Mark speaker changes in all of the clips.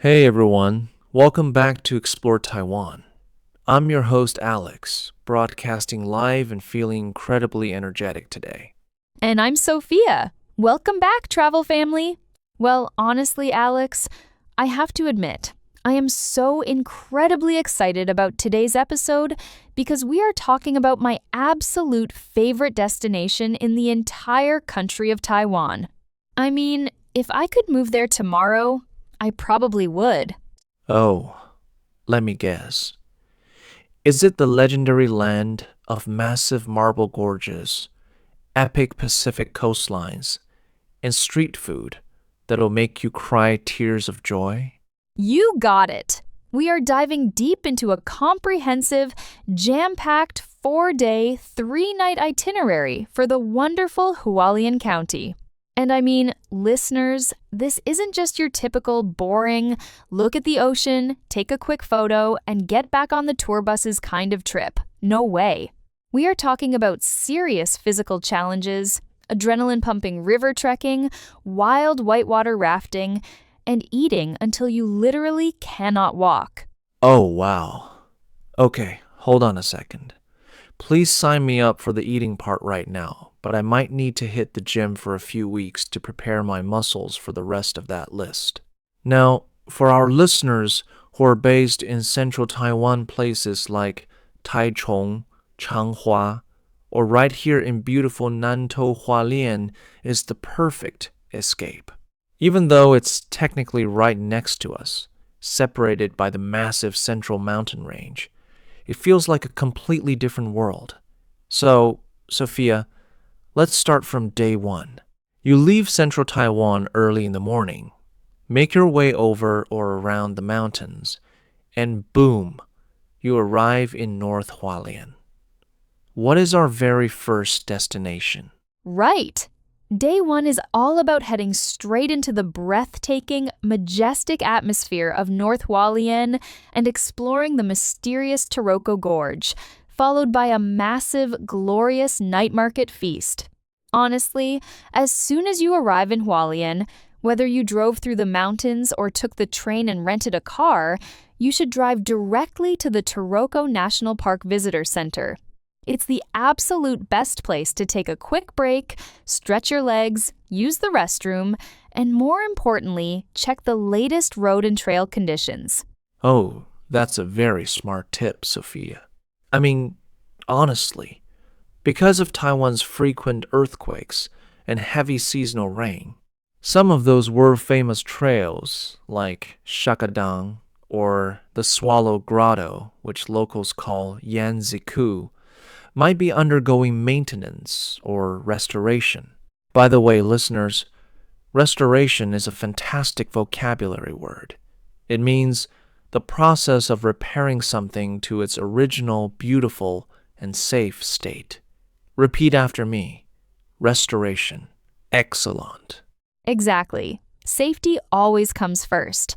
Speaker 1: Hey everyone, welcome back to Explore Taiwan. I'm your host Alex, broadcasting live and feeling incredibly energetic today.
Speaker 2: And I'm Sophia. Welcome back, travel family. Well, honestly, Alex, I have to admit, I am so incredibly excited about today's episode because we are talking about my absolute favorite destination in the entire country of Taiwan. I mean, if I could move there tomorrow, I probably would.
Speaker 1: Oh, let me guess. Is it the legendary land of massive marble gorges, epic Pacific coastlines, and street food that'll make you cry tears of joy?
Speaker 2: You got it. We are diving deep into a comprehensive, jam-packed 4-day, 3-night itinerary for the wonderful Hualien County. And I mean, listeners, this isn't just your typical boring, look at the ocean, take a quick photo, and get back on the tour buses kind of trip. No way. We are talking about serious physical challenges, adrenaline-pumping river trekking, wild whitewater rafting, and eating until you literally cannot walk.
Speaker 1: Oh, wow. Okay, hold on a second. Please sign me up for the eating part right now, but I might need to hit the gym for a few weeks to prepare my muscles for the rest of that list. Now, for our listeners who are based in central Taiwan places like Taichung, Changhua, or right here in beautiful Nantou Hualien is the perfect escape. Even though it's technically right next to us, separated by the massive central mountain range, it feels like a completely different world. So, Sophia, let's start from day one. You leave central Taiwan early in the morning, make your way over or around the mountains, and boom, you arrive in North Hualien. What is our very first destination?
Speaker 2: Right. Day one is all about heading straight into the breathtaking, majestic atmosphere of North Hualien and exploring the mysterious Taroko Gorge, followed by a massive, glorious night market feast. Honestly, as soon as you arrive in Hualien, whether you drove through the mountains or took the train and rented a car, you should drive directly to the Taroko National Park Visitor Center. It's the absolute best place to take a quick break, stretch your legs, use the restroom, and more importantly, check the latest road and trail conditions.
Speaker 1: Oh, that's a very smart tip, Sophia. I mean, honestly, because of Taiwan's frequent earthquakes and heavy seasonal rain, some of those world-famous trails, like Shakadang or the Swallow Grotto, which locals call Yanziku, might be undergoing maintenance or restoration. By the way, listeners, restoration is a fantastic vocabulary word. It means the process of repairing something to its original, beautiful, and safe state. Repeat after me. Restoration. Excellent.
Speaker 2: Exactly. Safety always comes first.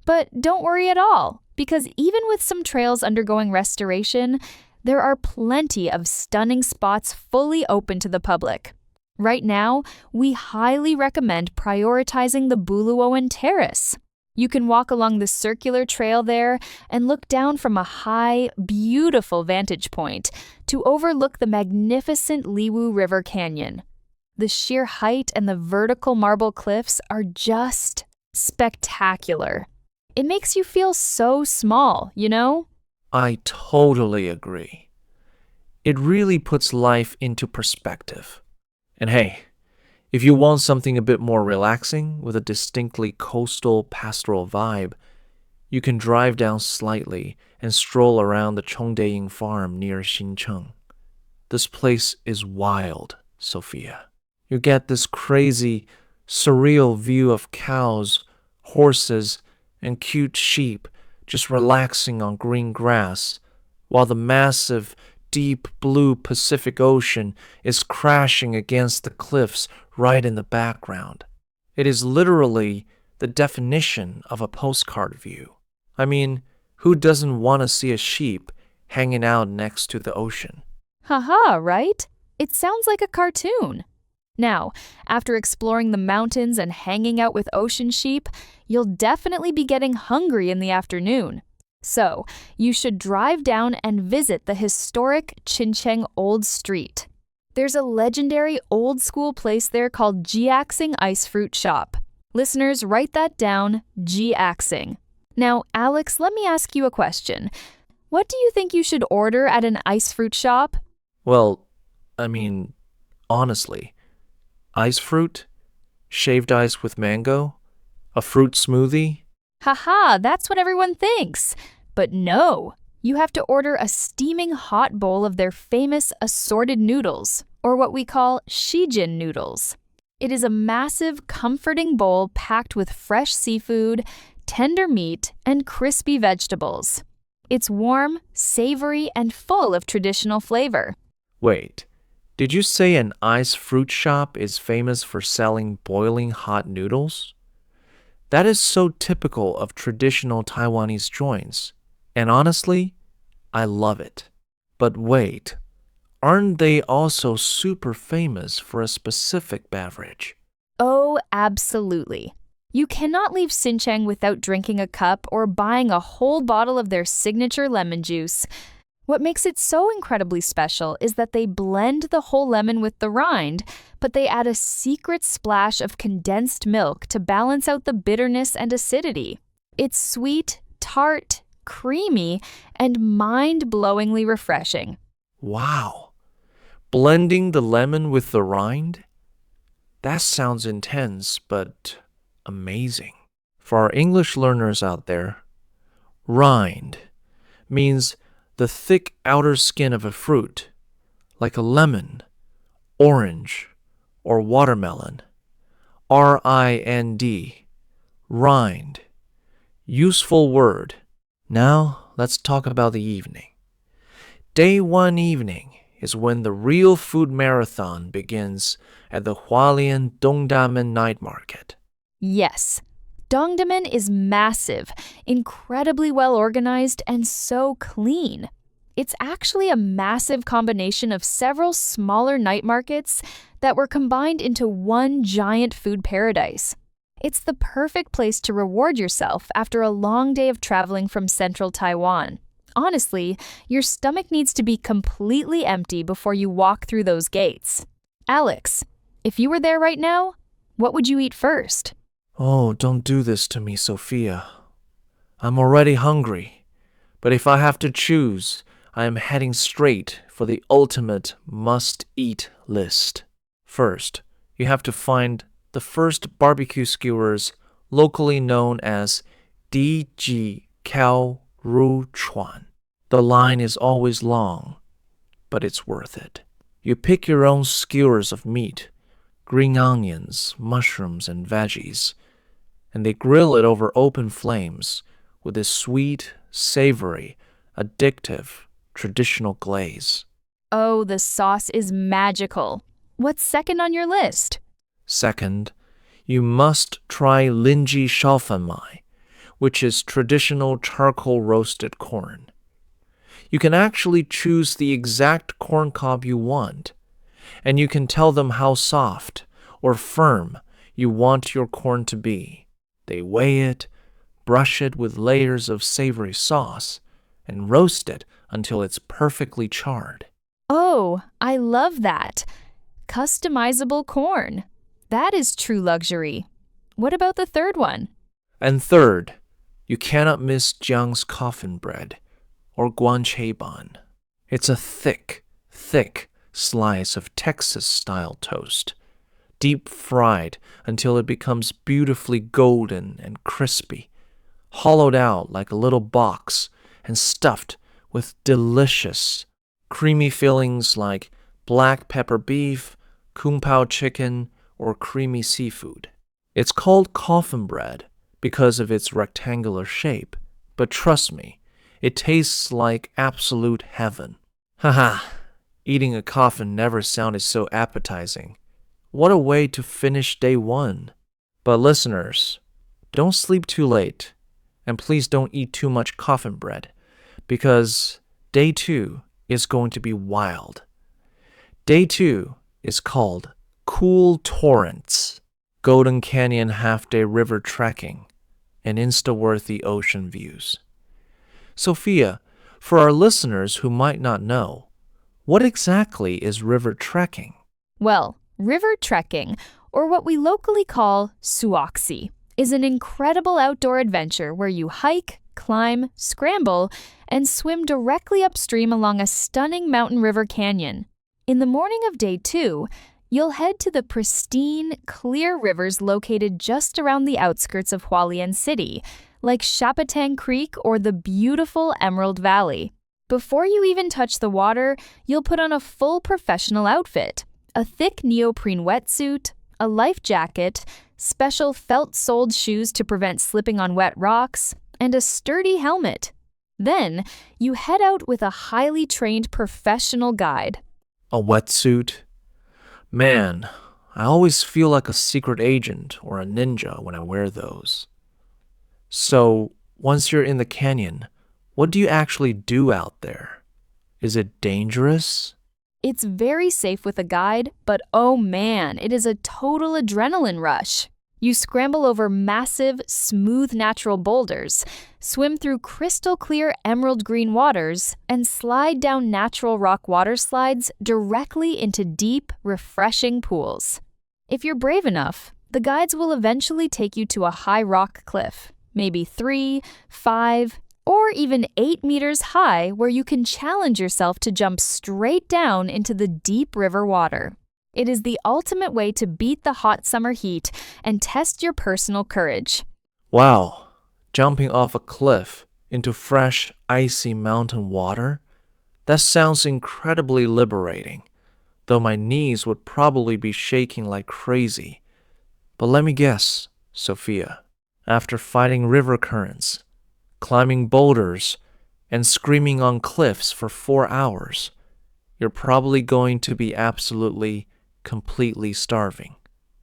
Speaker 2: But don't worry at all, because even with some trails undergoing restoration, there are plenty of stunning spots fully open to the public. Right now, we highly recommend prioritizing the Buluoan Terrace. You can walk along the circular trail there and look down from a high, beautiful vantage point to overlook the magnificent Liwu River Canyon. The sheer height and the vertical marble cliffs are just spectacular. It makes you feel so small, you know?
Speaker 1: I totally agree. It really puts life into perspective. And hey, if you want something a bit more relaxing with a distinctly coastal pastoral vibe, you can drive down slightly and stroll around the Chongdaeying farm near Xincheng. This place is wild, Sophia. You get this crazy, surreal view of cows, horses, and cute sheep just relaxing on green grass, while the massive, deep blue Pacific Ocean is crashing against the cliffs right in the background. It is literally the definition of a postcard view. I mean, who doesn't want to see a sheep hanging out next to the ocean?
Speaker 2: Haha, right? It sounds like a cartoon. Now, after exploring the mountains and hanging out with ocean sheep, you'll definitely be getting hungry in the afternoon. So, you should drive down and visit the historic Chincheng Old Street. There's a legendary old-school place there called Jiaxing Ice Fruit Shop. Listeners, write that down, Jiaxing. Now, Alex, let me ask you a question. What do you think you should order at an ice fruit shop?
Speaker 1: Well, honestly, ice fruit, shaved ice with mango, a fruit smoothie.
Speaker 2: Haha, that's what everyone thinks. But no, you have to order a steaming hot bowl of their famous assorted noodles, or what we call Shijin noodles. It is a massive, comforting bowl packed with fresh seafood, tender meat, and crispy vegetables. It's warm, savory, and full of traditional flavor.
Speaker 1: Wait, did you say an ice fruit shop is famous for selling boiling hot noodles? That is so typical of traditional Taiwanese joints, and honestly, I love it. But wait, aren't they also super famous for a specific beverage?
Speaker 2: Oh, absolutely. You cannot leave Xinjiang without drinking a cup or buying a whole bottle of their signature lemon juice. What makes it so incredibly special is that they blend the whole lemon with the rind, but they add a secret splash of condensed milk to balance out the bitterness and acidity. It's sweet, tart, creamy, and mind-blowingly refreshing.
Speaker 1: Wow! Blending the lemon with the rind? That sounds intense, but amazing. For our English learners out there, rind means the thick outer skin of a fruit, like a lemon, orange, or watermelon. R-I-N-D, rind. Useful word. Now, let's talk about the evening. Day 1 evening is when the real food marathon begins at the Hualien Dongdamen night market.
Speaker 2: Yes, Dongdamen is massive, incredibly well organized, and so clean. It's actually a massive combination of several smaller night markets that were combined into one giant food paradise. It's the perfect place to reward yourself after a long day of traveling from central Taiwan. Honestly, your stomach needs to be completely empty before you walk through those gates. Alex, if you were there right now, what would you eat first?
Speaker 1: Oh, don't do this to me, Sophia. I'm already hungry, but if I have to choose, I am heading straight for the ultimate must-eat list. First, you have to find the first barbecue skewers, locally known as di ji kao ru chuan. The line is always long, but it's worth it. You pick your own skewers of meat, green onions, mushrooms, and veggies, and they grill it over open flames with this sweet, savory, addictive, traditional glaze.
Speaker 2: Oh, the sauce is magical. What's second on your list?
Speaker 1: Second, you must try linji shaofenmai, which is traditional charcoal roasted corn. You can actually choose the exact corn cob you want, and you can tell them how soft or firm you want your corn to be. They weigh it, brush it with layers of savory sauce, and roast it until it's perfectly charred.
Speaker 2: Oh, I love that. Customizable corn. That is true luxury. What about the third one?
Speaker 1: And third, you cannot miss Jiang's coffin bread, or guancheiban. It's a thick slice of Texas-style toast, deep fried until it becomes beautifully golden and crispy, hollowed out like a little box and stuffed with delicious, creamy fillings like black pepper beef, kung pao chicken, or creamy seafood. It's called coffin bread because of its rectangular shape, but trust me, it tastes like absolute heaven. Haha, eating a coffin never sounded so appetizing. What a way to finish day 1. But listeners, don't sleep too late, and please don't eat too much coffin bread, because day 2 is going to be wild. Day 2 is called cool torrents, Golden Canyon half-day river trekking, and insta-worthy ocean views. Sophia, for our listeners who might not know, what exactly is river trekking?
Speaker 2: Well, river trekking, or what we locally call suoxi, is an incredible outdoor adventure where you hike, climb, scramble, and swim directly upstream along a stunning mountain river canyon. In the morning of day 2, you'll head to the pristine, clear rivers located just around the outskirts of Hualien City, like Shapatang Creek or the beautiful Emerald Valley. Before you even touch the water, you'll put on a full professional outfit, a thick neoprene wetsuit, a life jacket, special felt-soled shoes to prevent slipping on wet rocks, and a sturdy helmet. Then, you head out with a highly trained professional guide.
Speaker 1: A wetsuit? Man, I always feel like a secret agent or a ninja when I wear those. So, once you're in the canyon, what do you actually do out there? Is it dangerous?
Speaker 2: It's very safe with a guide, but oh man, it is a total adrenaline rush. You scramble over massive, smooth natural boulders, swim through crystal clear emerald green waters, and slide down natural rock water slides directly into deep, refreshing pools. If you're brave enough, the guides will eventually take you to a high rock cliff, maybe 3, 5, or even 8 meters high, where you can challenge yourself to jump straight down into the deep river water. It is the ultimate way to beat the hot summer heat and test your personal courage.
Speaker 1: Wow, jumping off a cliff into fresh, icy mountain water? That sounds incredibly liberating, though my knees would probably be shaking like crazy. But let me guess, Sophia, after fighting river currents, climbing boulders, and screaming on cliffs for 4 hours, you're probably going to be completely starving,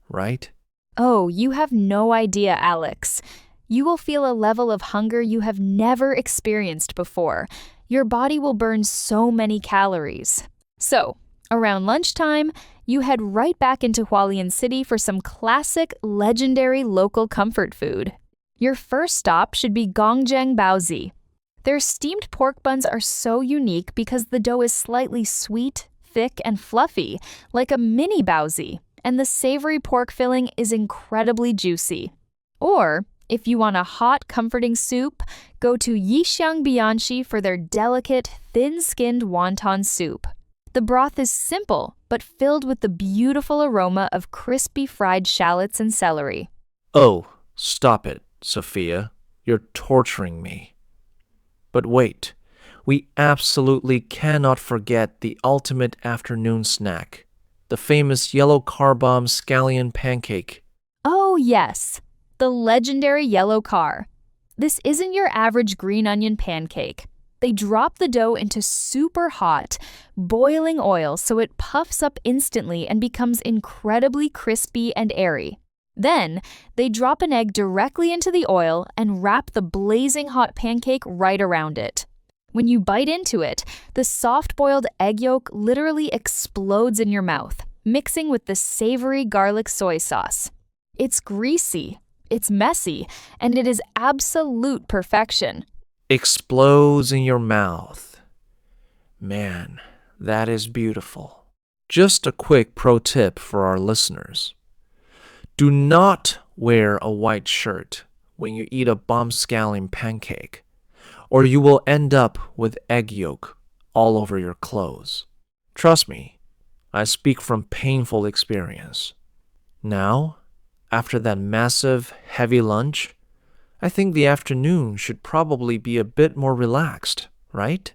Speaker 1: right?
Speaker 2: Oh, you have no idea, Alex. You will feel a level of hunger you have never experienced before. Your body will burn so many calories. So, around lunchtime, you head right back into Hualien City for some classic, legendary local comfort food. Your first stop should be Gongjiang Baozi. Their steamed pork buns are so unique because the dough is slightly sweet, thick, and fluffy, like a mini baozi, and the savory pork filling is incredibly juicy. Or, if you want a hot, comforting soup, go to Yixiang Bianchi for their delicate, thin-skinned wonton soup. The broth is simple, but filled with the beautiful aroma of crispy fried shallots and celery.
Speaker 1: Oh, stop it, Sophia. You're torturing me. But wait, we absolutely cannot forget the ultimate afternoon snack, the famous yellow car bomb scallion pancake.
Speaker 2: Oh yes, the legendary yellow car. This isn't your average green onion pancake. They drop the dough into super hot, boiling oil so it puffs up instantly and becomes incredibly crispy and airy. Then, they drop an egg directly into the oil and wrap the blazing hot pancake right around it. When you bite into it, the soft-boiled egg yolk literally explodes in your mouth, mixing with the savory garlic soy sauce. It's greasy, it's messy, and it is absolute perfection.
Speaker 1: Explodes in your mouth. Man, that is beautiful. Just a quick pro tip for our listeners. Do not wear a white shirt when you eat a bomb scallion pancake, or you will end up with egg yolk all over your clothes. Trust me, I speak from painful experience. Now, after that massive, heavy lunch, I think the afternoon should probably be a bit more relaxed, right?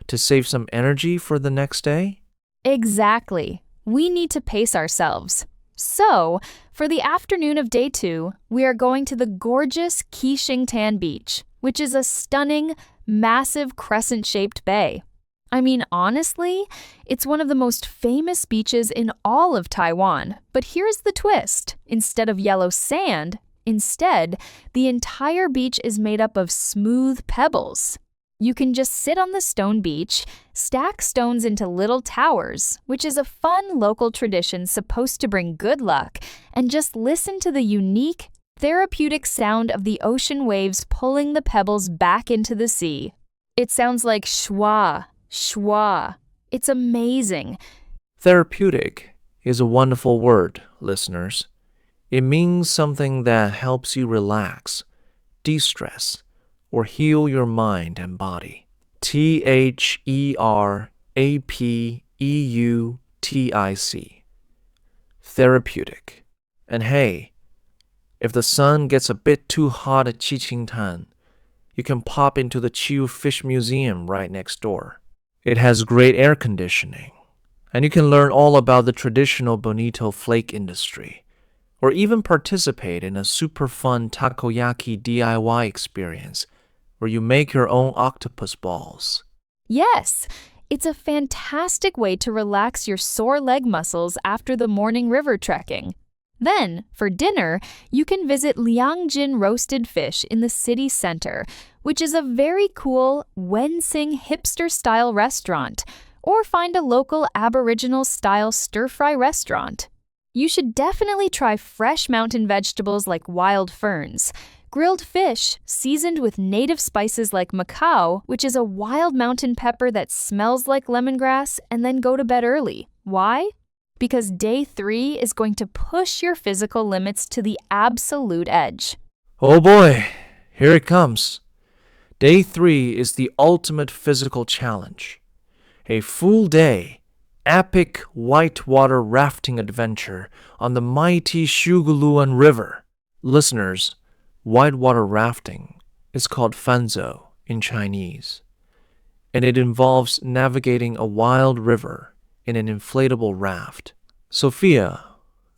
Speaker 1: To save some energy for the next day?
Speaker 2: Exactly. We need to pace ourselves. So, for the afternoon of day 2, we are going to the gorgeous Qixingtan Beach, which is a stunning, massive crescent-shaped bay. I mean, honestly, it's one of the most famous beaches in all of Taiwan. But here's the twist. Instead of yellow sand, the entire beach is made up of smooth pebbles. You can just sit on the stone beach, stack stones into little towers, which is a fun local tradition supposed to bring good luck, and just listen to the unique, therapeutic sound of the ocean waves pulling the pebbles back into the sea. It sounds like shwa, shwa. It's amazing.
Speaker 1: Therapeutic is a wonderful word, listeners. It means something that helps you relax, de-stress, or heal your mind and body. Therapeutic. Therapeutic. And hey, if the sun gets a bit too hot at Chiqingtan, you can pop into the Chiu Fish Museum right next door. It has great air conditioning, and you can learn all about the traditional bonito flake industry, or even participate in a super fun takoyaki DIY experience where you make your own octopus balls.
Speaker 2: Yes, it's a fantastic way to relax your sore leg muscles after the morning river trekking. Then, for dinner, you can visit Liangjin Roasted Fish in the city center, which is a very cool Wensing hipster-style restaurant, or find a local Aboriginal-style stir-fry restaurant. You should definitely try fresh mountain vegetables like wild ferns, grilled fish seasoned with native spices like macao, which is a wild mountain pepper that smells like lemongrass, and then go to bed early. Why? Because day 3 is going to push your physical limits to the absolute edge.
Speaker 1: Oh boy, here it comes. Day 3 is the ultimate physical challenge. A full day, epic whitewater rafting adventure on the mighty Shuguluan River. Listeners, whitewater rafting is called fanzhou in Chinese, and it involves navigating a wild river in an inflatable raft. Sophia,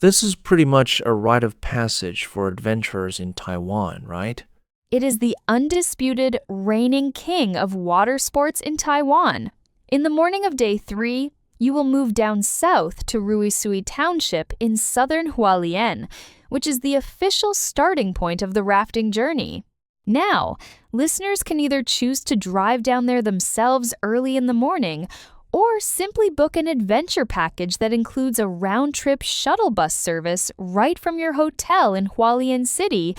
Speaker 1: this is pretty much a rite of passage for adventurers in Taiwan, right?
Speaker 2: It is the undisputed reigning king of water sports in Taiwan. In the morning of day 3, you will move down south to Ruisui Township in southern Hualien, which is the official starting point of the rafting journey. Now, listeners can either choose to drive down there themselves early in the morning or simply book an adventure package that includes a round-trip shuttle bus service right from your hotel in Hualien City,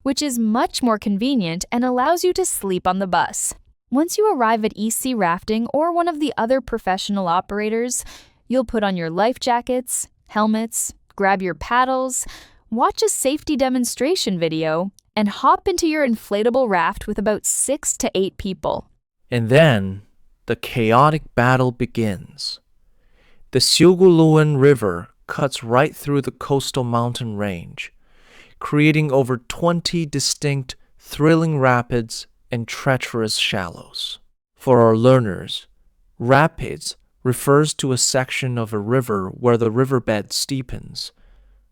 Speaker 2: which is much more convenient and allows you to sleep on the bus. Once you arrive at EC Rafting or one of the other professional operators, you'll put on your life jackets, helmets, grab your paddles, watch a safety demonstration video, and hop into your inflatable raft with about 6 to 8 people.
Speaker 1: And then the chaotic battle begins. The Shuguluan River cuts right through the coastal mountain range, creating over 20 distinct, thrilling rapids and treacherous shallows. For our learners, rapids refers to a section of a river where the riverbed steepens,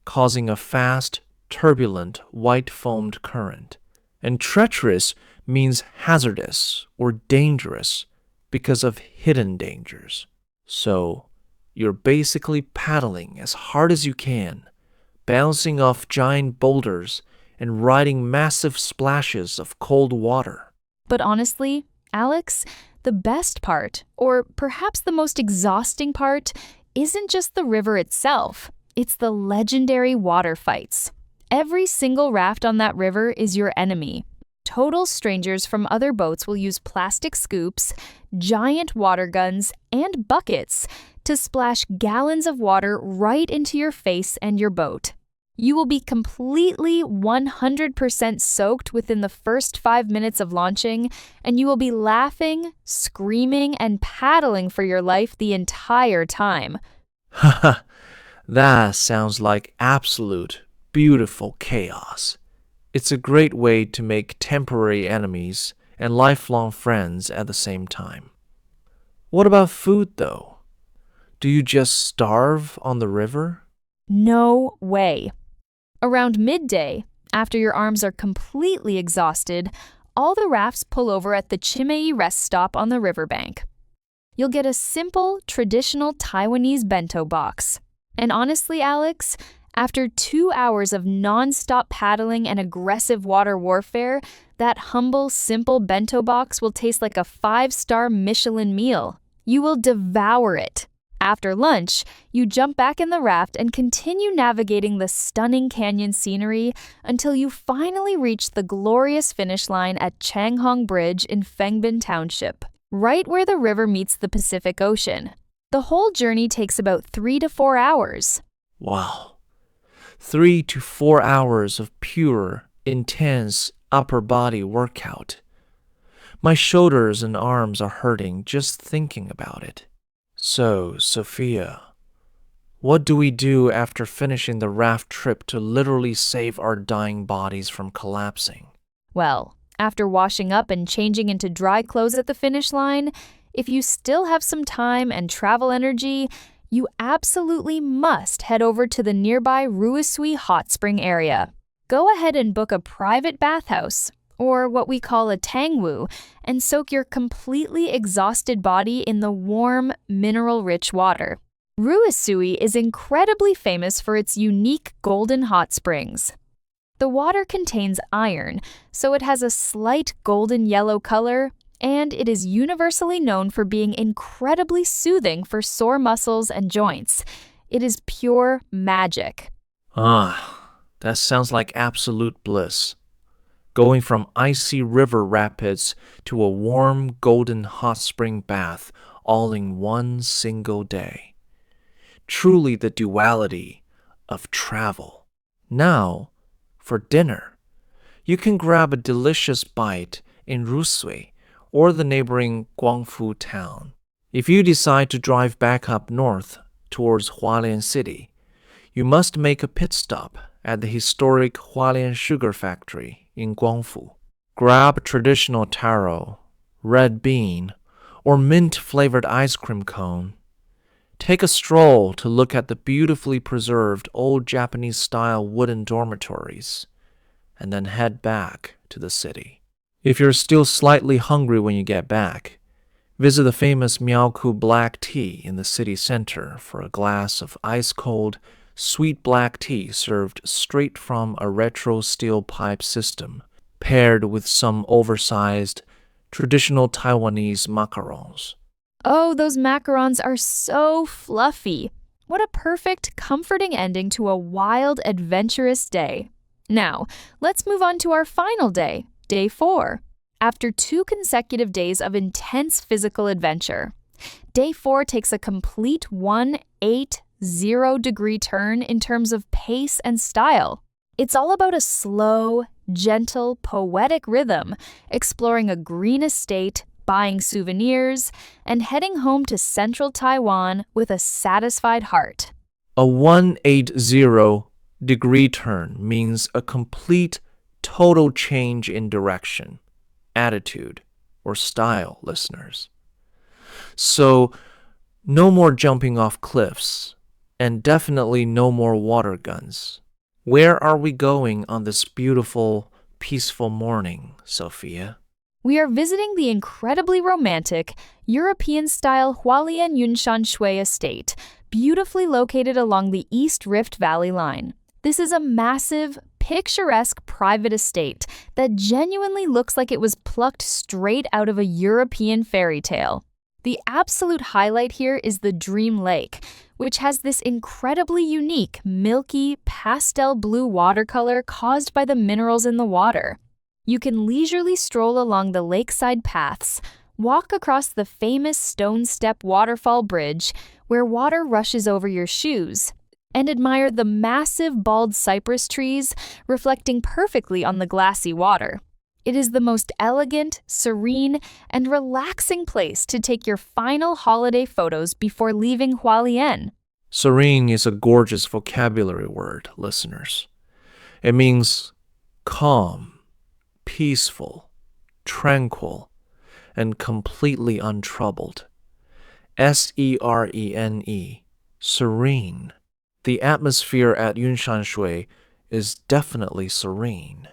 Speaker 1: causing a fast, turbulent, white-foamed current. And treacherous means hazardous or dangerous because of hidden dangers. So, you're basically paddling as hard as you can, bouncing off giant boulders and riding massive splashes of cold water.
Speaker 2: But honestly, Alex, the best part, or perhaps the most exhausting part, isn't just the river itself. It's the legendary water fights. Every single raft on that river is your enemy. Total strangers from other boats will use plastic scoops, giant water guns, and buckets to splash gallons of water right into your face and your boat. You will be completely 100% soaked within the first 5 minutes of launching, and you will be laughing, screaming, and paddling for your life the entire time.
Speaker 1: Haha, that sounds like absolute, beautiful chaos. It's a great way to make temporary enemies and lifelong friends at the same time. What about food, though? Do you just starve on the river?
Speaker 2: No way. Around midday, after your arms are completely exhausted, all the rafts pull over at the Chimei rest stop on the riverbank. You'll get a simple, traditional Taiwanese bento box. And honestly, Alex, After 2 hours of non-stop paddling and aggressive water warfare, that humble, simple bento box will taste like a 5-star Michelin meal. You will devour it. After lunch, you jump back in the raft and continue navigating the stunning canyon scenery until you finally reach the glorious finish line at Changhong Bridge in Fengbin Township, right where the river meets the Pacific Ocean. The whole journey takes about 3 to 4 hours.
Speaker 1: Wow. 3 to 4 hours of pure, intense upper body workout. My shoulders and arms are hurting just thinking about it. So, Sophia, what do we do after finishing the raft trip to literally save our dying bodies from collapsing?
Speaker 2: Well, after washing up and changing into dry clothes at the finish line, if you still have some time and travel energy, you absolutely must head over to the nearby Wetsuit hot spring area. Go ahead and book a private bathhouse, or what we call a tangwu, and soak your completely exhausted body in the warm, mineral-rich water. Wetsuit is incredibly famous for its unique golden hot springs. The water contains iron, so it has a slight golden yellow color, and it is universally known for being incredibly soothing for sore muscles and joints. It is pure magic.
Speaker 1: That sounds like absolute bliss. Going from icy river rapids to a warm golden hot spring bath all in one single day. Truly the duality of travel. Now, for dinner, you can grab a delicious bite in Wetsuit or the neighboring Guangfu town. If you decide to drive back up north towards Hualien City, you must make a pit stop at the historic Hualien sugar factory in Guangfu. Grab traditional taro, red bean, or mint-flavored ice cream cone. Take a stroll to look at the beautifully preserved old Japanese-style wooden dormitories, and then head back to the city. If you're still slightly hungry when you get back, visit the famous Miaoku black tea in the city center for a glass of ice-cold, sweet black tea served straight from a retro steel pipe system, paired with some oversized, traditional Taiwanese macarons.
Speaker 2: Oh, those macarons are so fluffy. What a perfect, comforting ending to a wild, adventurous day. Now, let's move on to our final day, Day 4. After 2 consecutive days of intense physical adventure, Day 4 takes a complete 180-degree turn in terms of pace and style. It's all about a slow, gentle, poetic rhythm, exploring a green estate, buying souvenirs, and heading home to central Taiwan with a satisfied heart.
Speaker 1: A 180-degree turn means a complete, total change in direction, attitude, or style, listeners. So, no more jumping off cliffs, and definitely no more water guns. Where are we going on this beautiful, peaceful morning, Sophia?
Speaker 2: We are visiting the incredibly romantic, European-style Hualien Yunshan Shui estate, beautifully located along the East Rift Valley line. This is a massive, picturesque private estate that genuinely looks like it was plucked straight out of a European fairy tale. The absolute highlight here is the Dream Lake, which has this incredibly unique, milky, pastel blue watercolor caused by the minerals in the water. You can leisurely stroll along the lakeside paths, walk across the famous stone step waterfall bridge where water rushes over your shoes, and admire the massive bald cypress trees reflecting perfectly on the glassy water. It is the most elegant, serene, and relaxing place to take your final holiday photos before leaving Hualien.
Speaker 1: Serene is a gorgeous vocabulary word, listeners. It means calm, peaceful, tranquil, and completely untroubled. S-E-R-E-N-E, serene. The atmosphere at Yunshan Shui is definitely serene.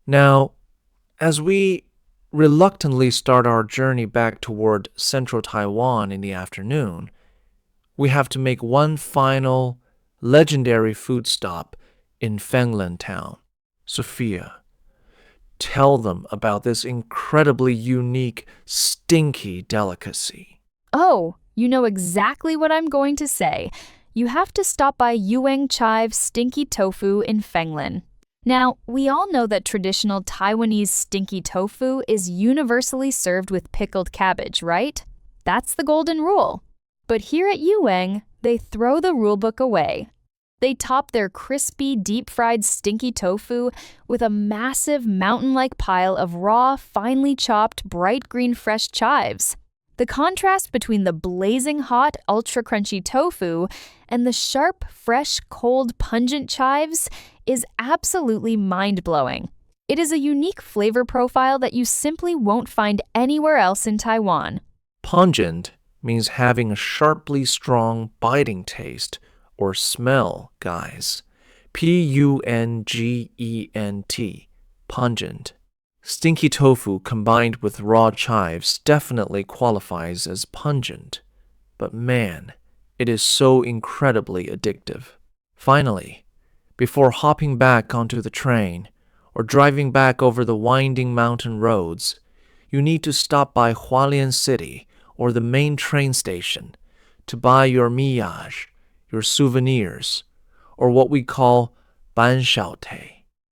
Speaker 1: Now, as we reluctantly start our journey back toward central Taiwan in the afternoon, we have to make one final, legendary food stop in Fanlan Town. Sophia, tell them about this incredibly unique, stinky delicacy.
Speaker 2: Oh, you know exactly what I'm going to say. You have to stop by Yueng Chive's Stinky Tofu in Fanlan. Now, we all know that traditional Taiwanese stinky tofu is universally served with pickled cabbage, right? That's the golden rule. But here at Yueng, they throw the rulebook away. They top their crispy, deep-fried stinky tofu with a massive mountain-like pile of raw, finely chopped, bright green fresh chives. The contrast between the blazing hot, ultra-crunchy tofu and the sharp, fresh, cold, pungent chives is absolutely mind-blowing. It is a unique flavor profile that you simply won't find anywhere else in Taiwan.
Speaker 1: Pungent means having a sharply strong, biting taste or smell, guys. P-U-N-G-E-N-T, pungent. Stinky tofu combined with raw chives definitely qualifies as pungent. But man, it is so incredibly addictive. Finally, before hopping back onto the train or driving back over the winding mountain roads, you need to stop by Hualien City or the main train station to buy your miyage, your souvenirs, or what we call banxiaotei.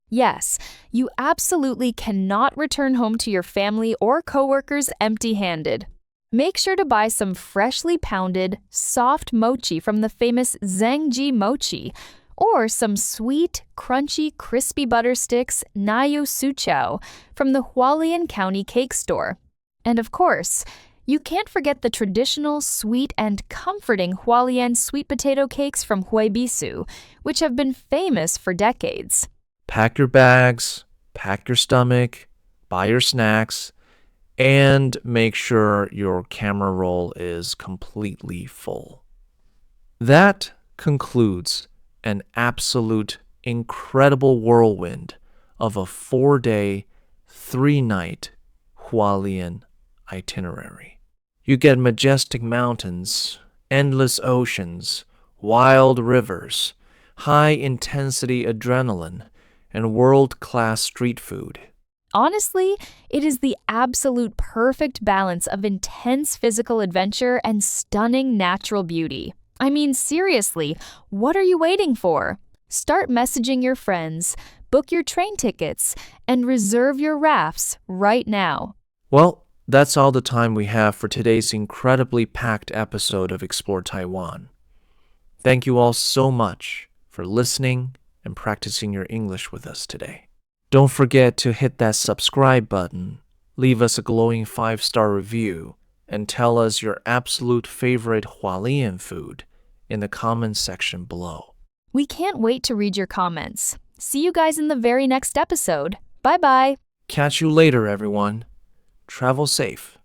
Speaker 2: Yes, you absolutely cannot return home to your family or coworkers empty-handed. Make sure to buy some freshly pounded, soft mochi from the famous Zhangji Mochi, or some sweet, crunchy, crispy butter sticks Nayo Suchao from the Hualien County Cake Store. And of course, you can't forget the traditional, sweet, and comforting Hualien sweet potato cakes from Huibisu, which have been famous for decades.
Speaker 1: Pack your bags, pack your stomach, buy your snacks, and make sure your camera roll is completely full. That concludes an absolute incredible whirlwind of a 4-day, 3-night Hualien itinerary. You get majestic mountains, endless oceans, wild rivers, high-intensity adrenaline, and world-class street food.
Speaker 2: Honestly, it is the absolute perfect balance of intense physical adventure and stunning natural beauty. I mean, seriously, what are you waiting for? Start messaging your friends, book your train tickets, and reserve your rafts right now.
Speaker 1: Well, that's all the time we have for today's incredibly packed episode of Explore Taiwan. Thank you all so much for listening and practicing your English with us today. Don't forget to hit that subscribe button, leave us a glowing 5-star review, and tell us your absolute favorite Hualien food in the comments section below.
Speaker 2: We can't wait to read your comments. See you guys in the very next episode. Bye-bye.
Speaker 1: Catch you later, everyone. Travel safe.